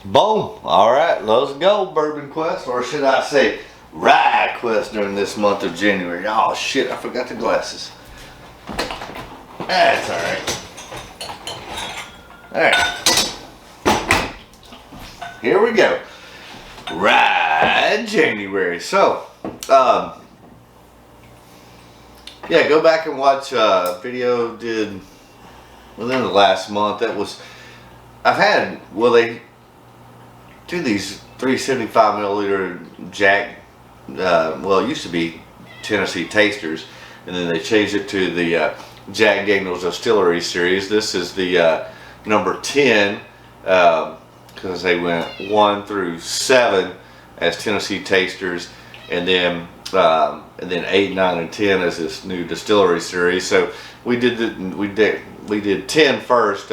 Boom. All right, let's go, Bourbon Quest, or should I say Rye Quest during this month of January. Oh shit, I forgot the glasses. That's all right. All right. Here we go. Rye January. So, yeah, go back and watch a video did within the last month. That was, I've had, well, they do these 375 milliliter Jack, well, it used to be Tennessee Tasters, and then they changed it to the Jack Daniel's Distillery series. This is the number 10, because they went 1 through 7 as Tennessee Tasters, and then 8, 9, and 10 as this new Distillery series. So we did 10 first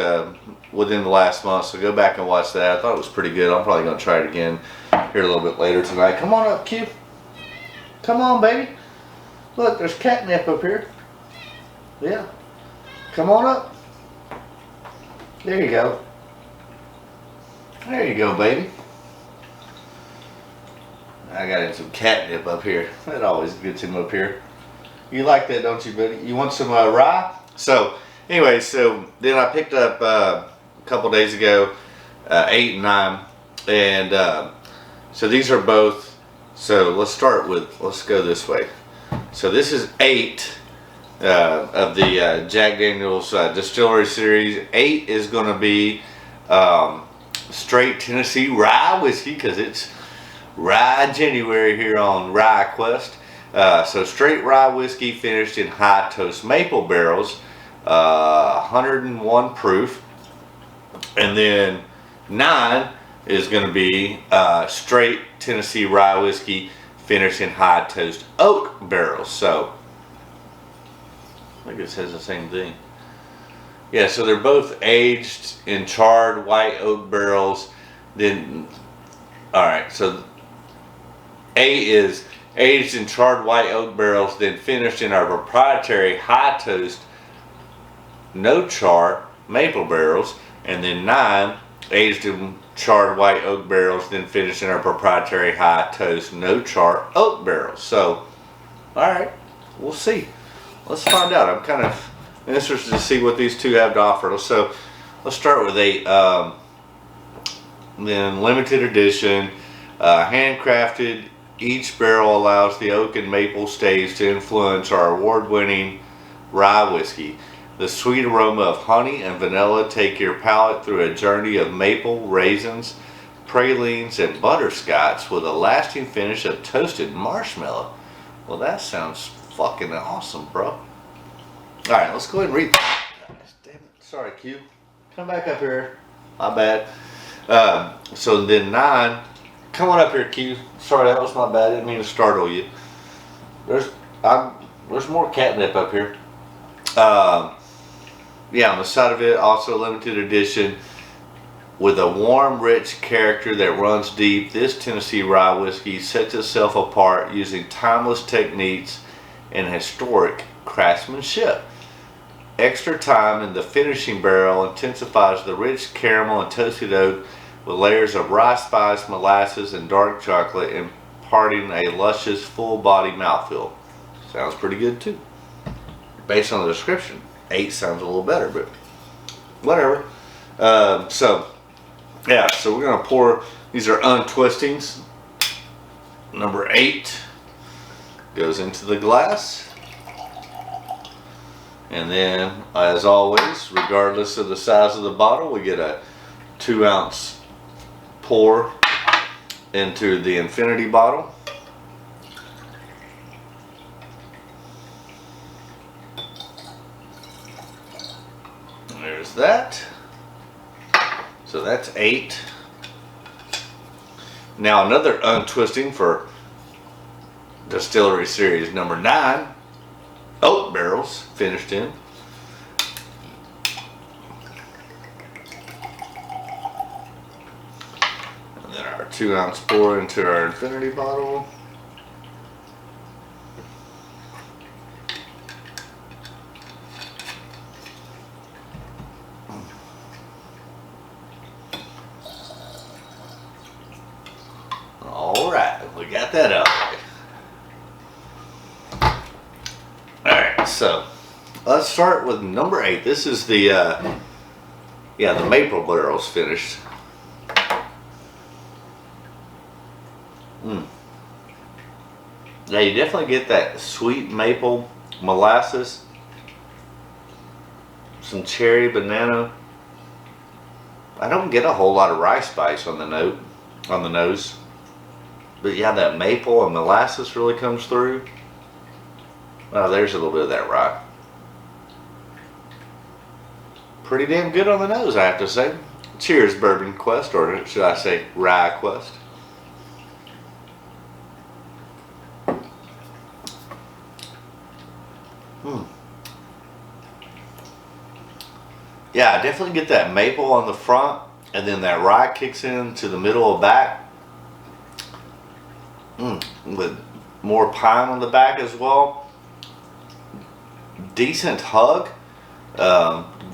within the last month. So go back and watch that. I thought it was pretty good. I'm probably gonna try it again here a little bit later tonight. Come on up, Q. Come on, baby. Look, there's catnip up here. Yeah. Come on up. There you go. There you go, baby. I got him some catnip up here. That always gets him up here. You like that, don't you, buddy? You want some rye? So, anyway, so then I picked up a couple days ago 8 and 9, and so these are both. So let's go this way. So this is 8 of the Jack Daniel's Distillery series. 8 is going to be straight Tennessee rye whiskey, because it's Rye January here on Rye Quest. So straight rye whiskey finished in high toast maple barrels, 101 proof. And then 9 is going to be straight Tennessee rye whiskey finished in high toast oak barrels. So I think it says the same thing. Yeah, so they're both aged in charred white oak barrels. Then, all right, so A is aged in charred white oak barrels, then finished in our proprietary high toast, no char maple barrels. And then 9, aged in charred white oak barrels, then finished in our proprietary high toast, no char oak barrels. So, all right, we'll see. Let's find out. I'm kind of interested to see what these two have to offer. So, let's start with 8. Then limited edition, handcrafted. Each barrel allows the oak and maple staves to influence our award-winning rye whiskey. The sweet aroma of honey and vanilla take your palate through a journey of maple, raisins, pralines, and butterscotch with a lasting finish of toasted marshmallow. Well, that sounds fucking awesome, bro. Alright, let's go ahead and read. Damn it. Sorry, Q. Come back up here. My bad. So then 9. Come on up here, Q. Sorry, that was my bad. I didn't mean to startle you. There's more catnip up here. Yeah, on the side of it, also limited edition with a warm, rich character that runs deep. This Tennessee rye whiskey sets itself apart using timeless techniques and historic craftsmanship. Extra time in the finishing barrel intensifies the rich caramel and toasted oak with layers of rye spice, molasses, and dark chocolate, imparting a luscious, full-body mouthfeel. Sounds pretty good too. Based on the description, 8 sounds a little better, but whatever. So yeah, so we're gonna pour. These are untwistings. Number 8 goes into the glass, and then, as always, regardless of the size of the bottle, we get a 2-ounce pour into the infinity bottle. There's that. So that's 8. Now another untwisting for Distillery series number 9. Oak barrels finished in. And then our 2-ounce pour into our infinity bottle. let's start with number 8. This is the the maple barrel's finished. Yeah, you definitely get that sweet maple molasses, some cherry, banana. I don't get a whole lot of rye spice on the nose, but yeah, that maple and molasses really comes through. Oh, there's a little bit of that rye. Pretty damn good on the nose, I have to say. Cheers, Bourbon Quest, or should I say Rye Quest. Yeah, I definitely get that maple on the front, and then that rye kicks into the middle of back. With more pine on the back as well. Decent hug.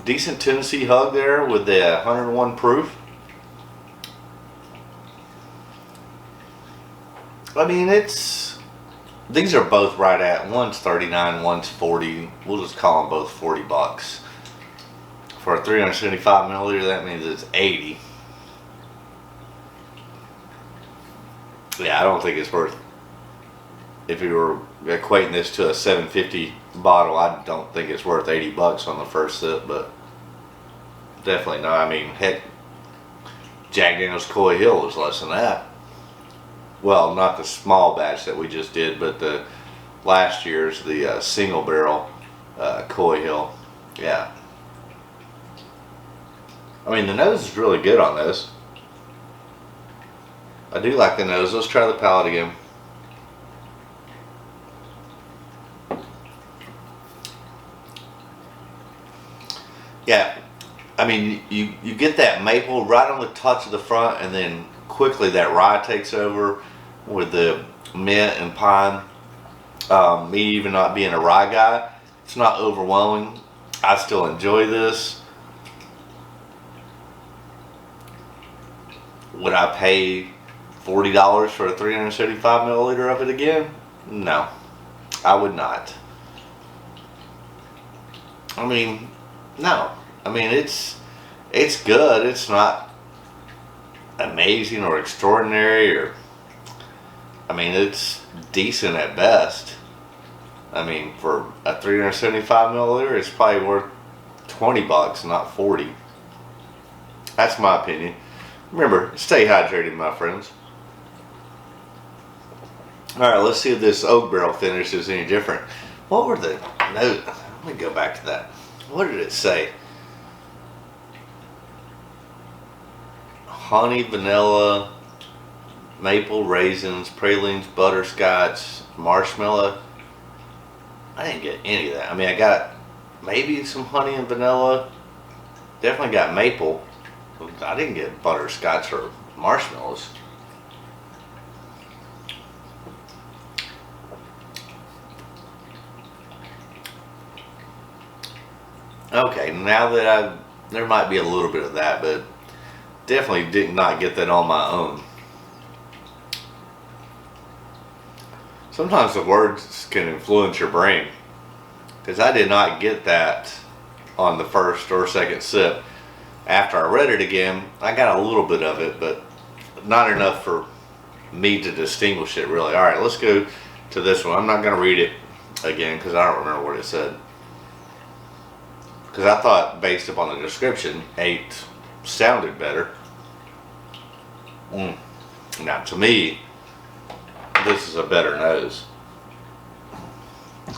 Decent Tennessee hug there with the 101 proof. I mean, these are both right at, one's 39, one's 40. We'll just call them both 40 bucks. For a 375 milliliter, that means it's 80. Yeah, I don't think it's worth, if you were equating this to a 750 bottle, I don't think it's worth 80 bucks on the first sip, but definitely not. I mean, heck, Jack Daniel's Coy Hill was less than that. Well, not the small batch that we just did, but the last year's, the single barrel Coy Hill. Yeah. I mean, the nose is really good on this. I do like the nose. Let's try the palate again. Yeah, I mean, you get that maple right on the touch of the front, and then quickly that rye takes over with the mint and pine. Me even not being a rye guy, it's not overwhelming. I still enjoy this. Would I pay $40 for a 375 milliliter of it again? No, I would not. I mean, no. I mean, it's good. It's not amazing or extraordinary, or, I mean, it's decent at best. I mean, for a 375 milliliter, it's probably worth 20 bucks, not 40. That's my opinion. Remember, stay hydrated, my friends. Alright, let's see if this oak barrel finish is any different. What were the notes? Let me go back to that. What did it say? Honey, vanilla, maple, raisins, pralines, butterscotch, marshmallow. I didn't get any of that. I mean, I got maybe some honey and vanilla. Definitely got maple. I didn't get butterscotch or marshmallows. Okay, now that there might be a little bit of that, but definitely did not get that on my own. Sometimes the words can influence your brain, because I did not get that on the first or second sip. After I read it again, I got a little bit of it, but not enough for me to distinguish it really. Alright, let's go to this one. I'm not going to read it again because I don't remember what it said. Because I thought, based upon the description, 8 sounded better. Now, to me, this is a better nose.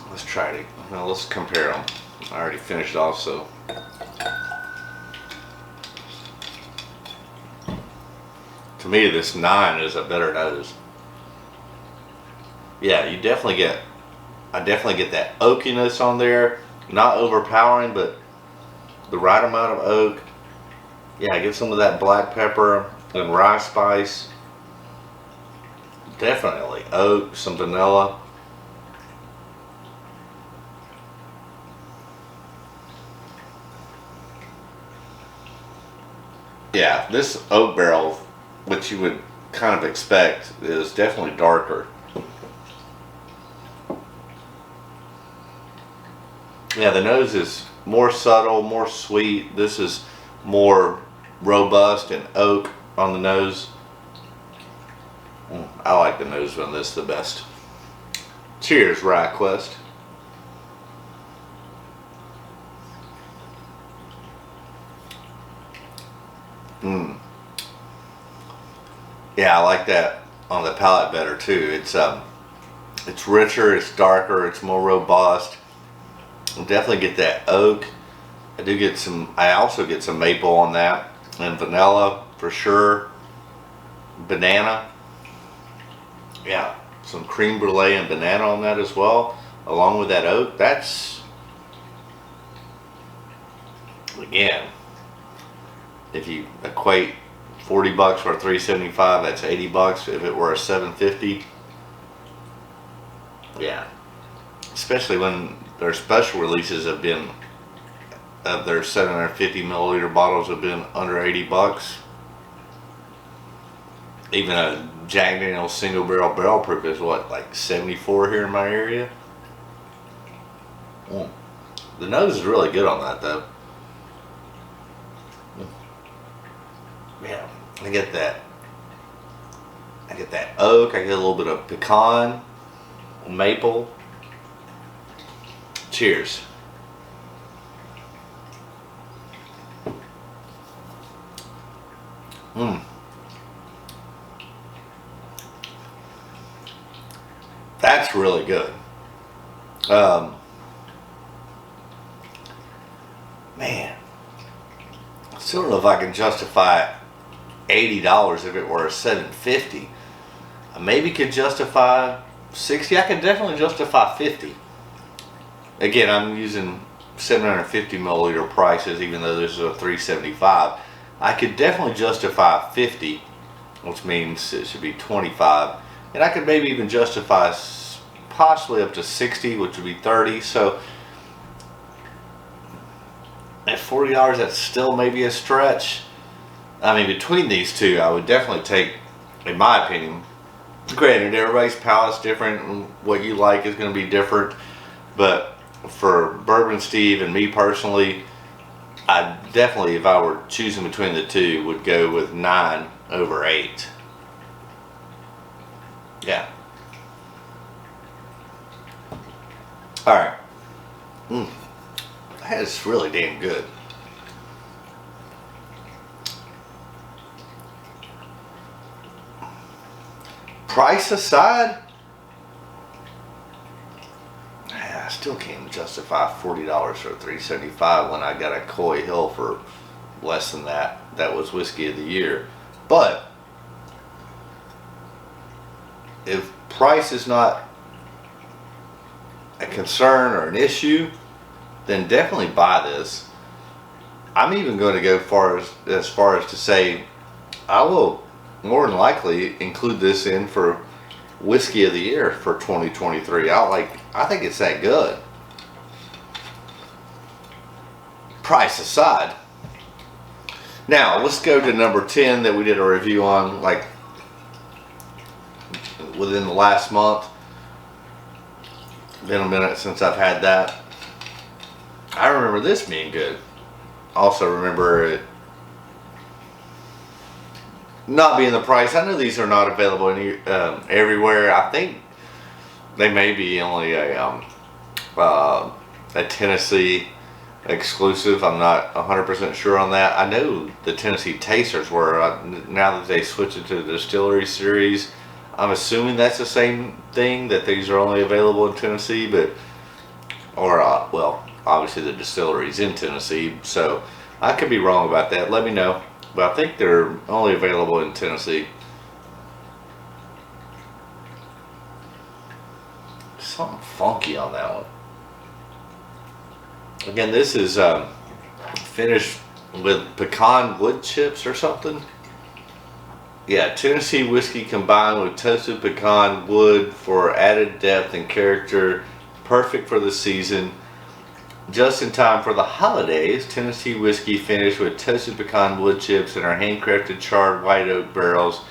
Let's try it. Now, let's compare them. I already finished off, so. To me, this 9 is a better nose. Yeah, you definitely get, I definitely get that oakiness on there. Not overpowering, but the right amount of oak. Yeah, I get some of that black pepper and rye spice. Definitely oak, some vanilla. Yeah, this oak barrel, which you would kind of expect, is definitely darker. Yeah, Yeah, the nose is more subtle, more sweet. This is more robust and oak on the nose. I like the nose on this the best. Cheers, RyeQuest. Yeah, I like that on the palate better too. It's richer, it's darker, it's more robust. I definitely get that oak. I also get some maple on that, and vanilla for sure. Banana. Yeah, some cream brulee and banana on that as well, along with that oak. That's, again, if you equate 40 bucks for a 375, that's 80 bucks if it were a 750. Yeah, especially when their special releases of their 750 milliliter bottles have been under 80 bucks. Even a Jack Daniel's single barrel proof is what, like 74 here in my area. The nose is really good on that though. Yeah, I get that oak, I get a little bit of pecan, maple. Cheers. That's really good. Man, I still don't know if I can justify $80 if it were a $750. I maybe could justify $60. I could definitely justify $50. Again, I'm using 750 milliliter prices, even though this is a 375. I could definitely justify $50, which means it should be $25. And I could maybe even justify possibly up to $60, which would be $30. So at $40, that's still maybe a stretch. I mean, between these two, I would definitely take, in my opinion, granted, everybody's palate's different, and what you like is going to be different, but for Bourbon Steve and me personally, I definitely, if I were choosing between the two, would go with 9 over 8. Yeah. Alright. That is really damn good. Price aside, I still can't justify $40 for a 375 when I got a Coy Hill for less than that. That was whiskey of the year. But if price is not a concern or an issue, then definitely buy this. I'm even going to go as far as to say I will more than likely include this in for whiskey of the year for 2023. I think it's that good. Price aside. Now let's go to number 10 that we did a review on like within the last month. Been a minute since I've had that. I remember this being good. Also remember it not being the price. I know these are not available everywhere. I think they may be only a Tennessee exclusive. I'm not 100% sure on that. I know the Tennessee Tasters were. Now that they switched it to the Distillery series, I'm assuming that's the same thing, that these are only available in Tennessee, well, obviously the distillery's in Tennessee, so I could be wrong about that. Let me know. But I think they're only available in Tennessee. Something funky on that one. Again, this is finished with pecan wood chips or something. Yeah, Tennessee whiskey combined with toasted pecan wood for added depth and character. Perfect for the season. Just in time for the holidays, Tennessee whiskey finished with toasted pecan wood chips in our handcrafted charred white oak barrels.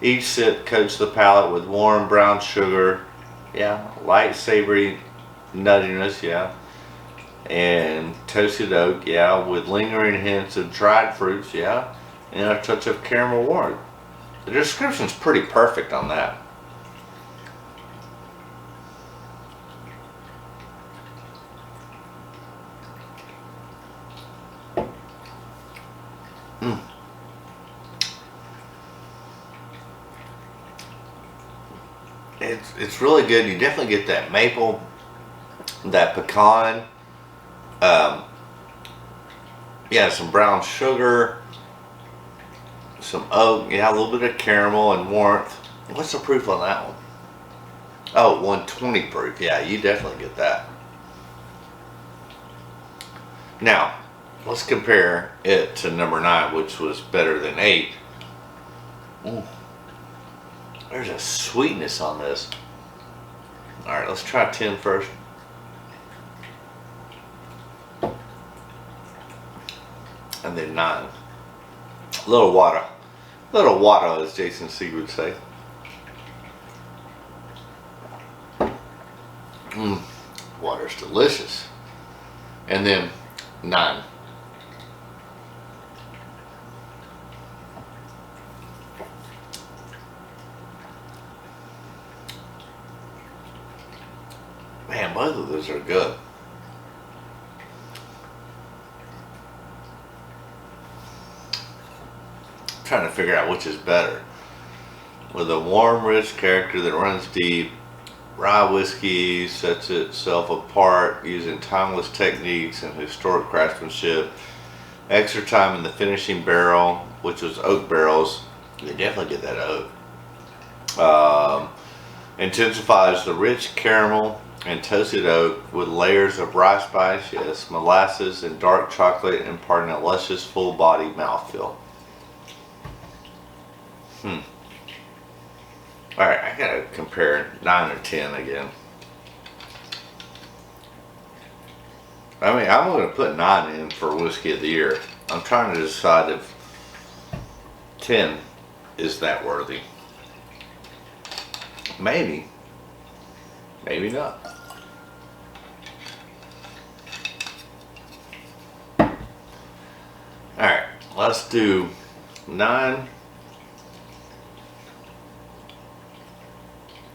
Each sip coats the palate with warm brown sugar. Yeah, light savory nuttiness, yeah. and toasted oak, yeah, with lingering hints of dried fruits, yeah, and a touch of caramel warmth. The description's pretty perfect on that. Mm. It's really good. You definitely get that maple, that pecan, um, yeah, some brown sugar, some oak, yeah, a little bit of caramel and warmth. What's the proof on that one? Oh, 120 proof. Yeah, you definitely get that. Now, let's compare it to number 9, which was better than 8. Mm. There's a sweetness on this. Alright, let's try 10 first. And then 9. A little water. A little water, as Jason C would say. Water's delicious. And then 9. Man, both of those are good. I'm trying to figure out which is better. With a warm, rich character that runs deep, rye whiskey sets itself apart using timeless techniques and historic craftsmanship. Extra time in the finishing barrel, which was oak barrels. You definitely get that oak. Intensifies the rich caramel and toasted oak with layers of rye spice, yes, molasses, and dark chocolate, imparting a luscious, full-bodied mouthfeel. Alright, I gotta compare 9 or 10 again. I mean, I'm gonna put 9 in for Whiskey of the Year. I'm trying to decide if 10 is that worthy. Maybe. Maybe not. Alright, let's do 9.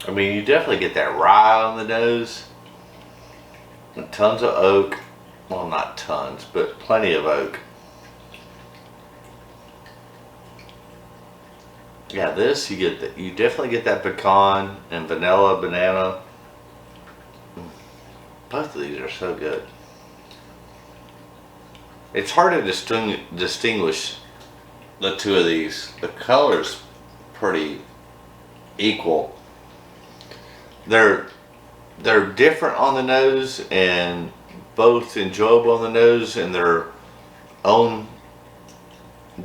I mean, you definitely get that rye on the nose. And tons of oak. Well, not tons, but plenty of oak. Yeah, this you definitely get that pecan and vanilla, banana. Both of these are so good. It's hard to distinguish the two of these. The color's pretty equal. They're different on the nose and both enjoyable on the nose in their own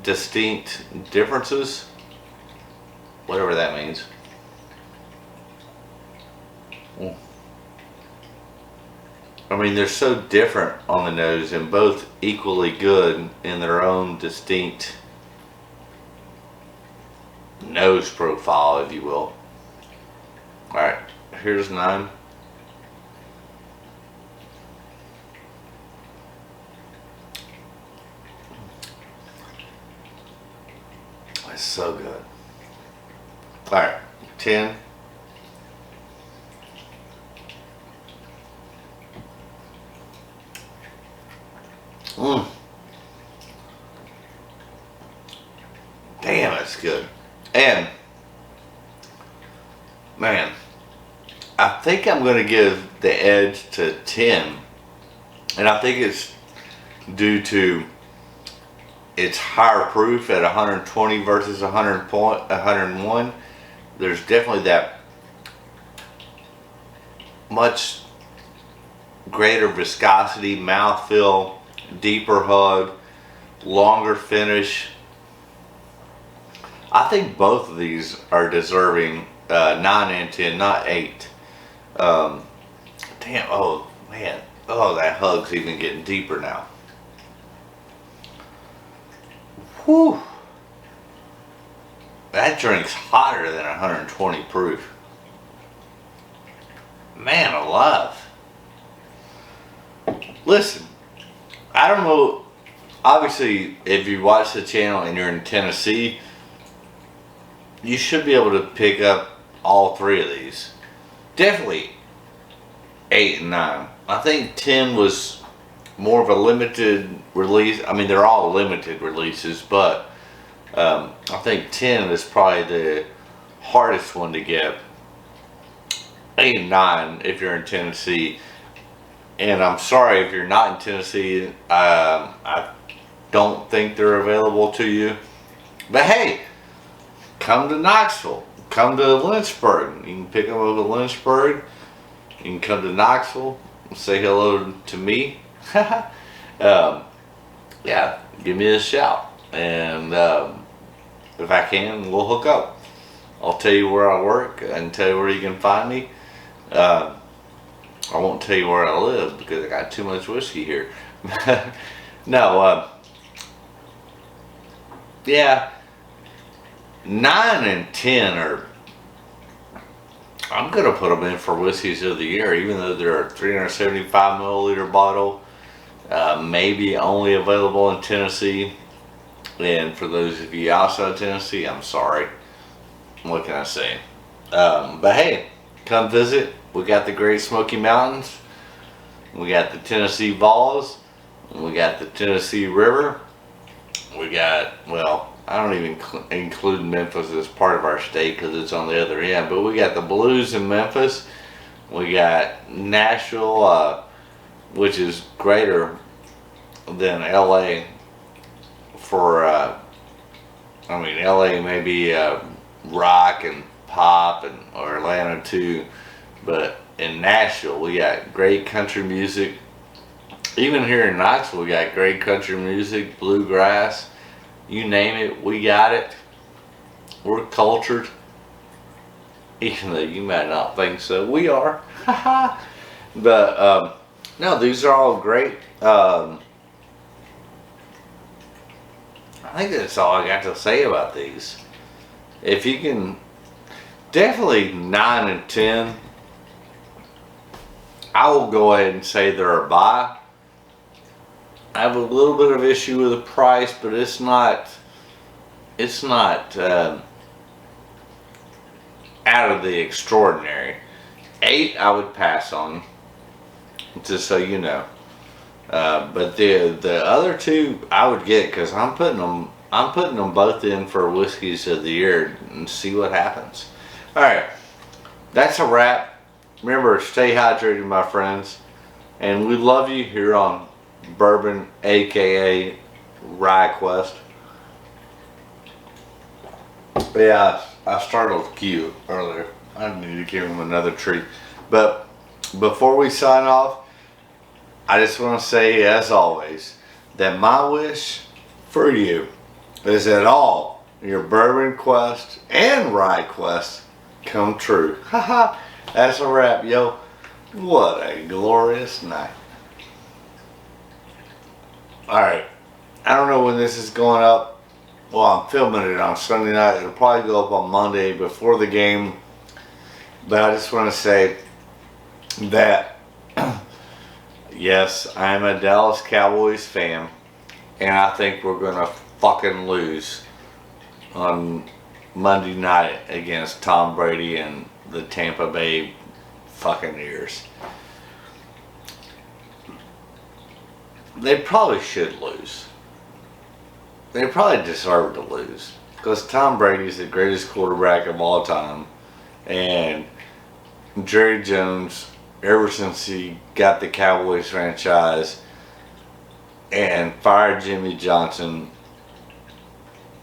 distinct differences, whatever that means. I mean, they're so different on the nose and both equally good in their own distinct nose profile, if you will. Alright, here's 9. It's so good. Alright, 10. Damn, that's good. And, man, I think I'm going to give the edge to 10. And I think it's due to its higher proof at 120 versus 101. There's definitely that much greater viscosity, mouthfeel, deeper hug, longer finish. I think both of these are deserving 9 and 10, not 8. Damn, oh man, oh, that hug's even getting deeper now. Whew. That drink's hotter than 120 proof. Man alive. listen, I don't know. Obviously, if you watch the channel and you're in Tennessee, you should be able to pick up all three of these. Definitely 8 and 9. I think 10 was more of a limited release. I mean, they're all limited releases, but I think 10 is probably the hardest one to get. 8 and 9 if you're in Tennessee. And I'm sorry if you're not in Tennessee. I don't think they're available to you. But hey, come to Knoxville. Come to Lynchburg. You can pick them up at Lynchburg. You can come to Knoxville and say hello to me. Yeah, give me a shout. And if I can, we'll hook up. I'll tell you where I work and tell you where you can find me. I won't tell you where I live because I got too much whiskey here. No, yeah, 9 and 10 are, I'm going to put them in for whiskeys of the year, even though they're a 375 milliliter bottle, maybe only available in Tennessee. And for those of you outside Tennessee, I'm sorry. What can I say? But hey, come visit. We got the Great Smoky Mountains. We got the Tennessee Falls. We got the Tennessee River. We got, well, I don't even include Memphis as part of our state because it's on the other end. But we got the Blues in Memphis. We got Nashville, which is greater than LA for, I mean, LA may be rock and pop, and or Atlanta too, but in Nashville we got great country music. Even here in Knoxville we got great country music, bluegrass, you name it, we got it. We're cultured, even though you might not think so. We are. But no, these are all great. I think that's all I got to say about these. If you can, definitely 9 and 10, I will go ahead and say they're a buy. I have a little bit of issue with the price, but it's not out of the extraordinary. 8 I would pass on, just so you know. But the other 2 I would get, because I'm putting them both in for whiskeys of the year and see what happens. All right, that's a wrap. Remember, stay hydrated, my friends, and we love you here on Bourbon, aka Rye Quest. Yeah, I startled Q earlier. I need to give him another treat. But before we sign off, I just want to say, as always, that my wish for you is that all your Bourbon Quest and Rye Quest come true. Haha, that's a wrap, yo. What a glorious night. Alright, I don't know when this is going up. Well, I'm filming it on Sunday night. It'll probably go up on Monday before the game. But I just want to say that yes, I'm a Dallas Cowboys fan, and I think we're gonna fucking lose on Monday night against Tom Brady and the Tampa Bay Buccaneers. They probably should lose. They probably deserve to lose, because Tom Brady's the greatest quarterback of all time, and Jerry Jones, ever since he got the Cowboys franchise and fired Jimmy Johnson,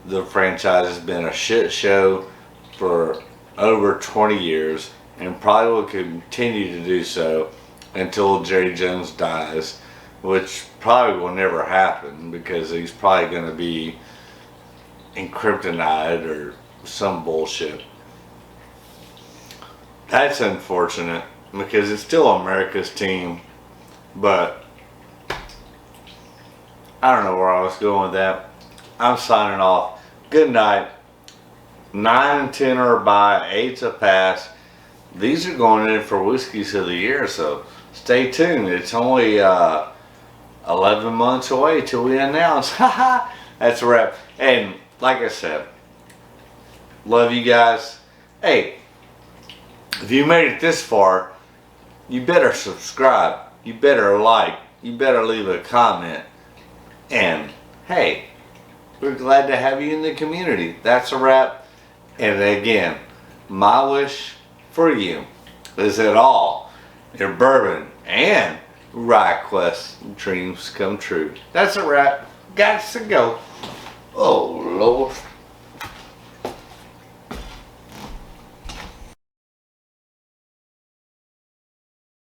the franchise has been a shit show for over 20 years and probably will continue to do so until Jerry Jones dies, which probably will never happen because he's probably going to be in kryptonite or some bullshit. That's unfortunate because it's still America's team, but I don't know where I was going with that. I'm signing off. Good night. 9 and 10 are a buy, 8's a pass. These are going in for whiskeys of the year, so stay tuned. It's only 11 months away till we announce. Haha, that's a wrap. And like I said, love you guys. Hey, if you made it this far, you better subscribe. You better like. You better leave a comment. And hey, we're glad to have you in the community. That's a wrap. And again, my wish for you is that all your bourbon and rye quest dreams come true. That's a wrap. Got to go. Oh Lord.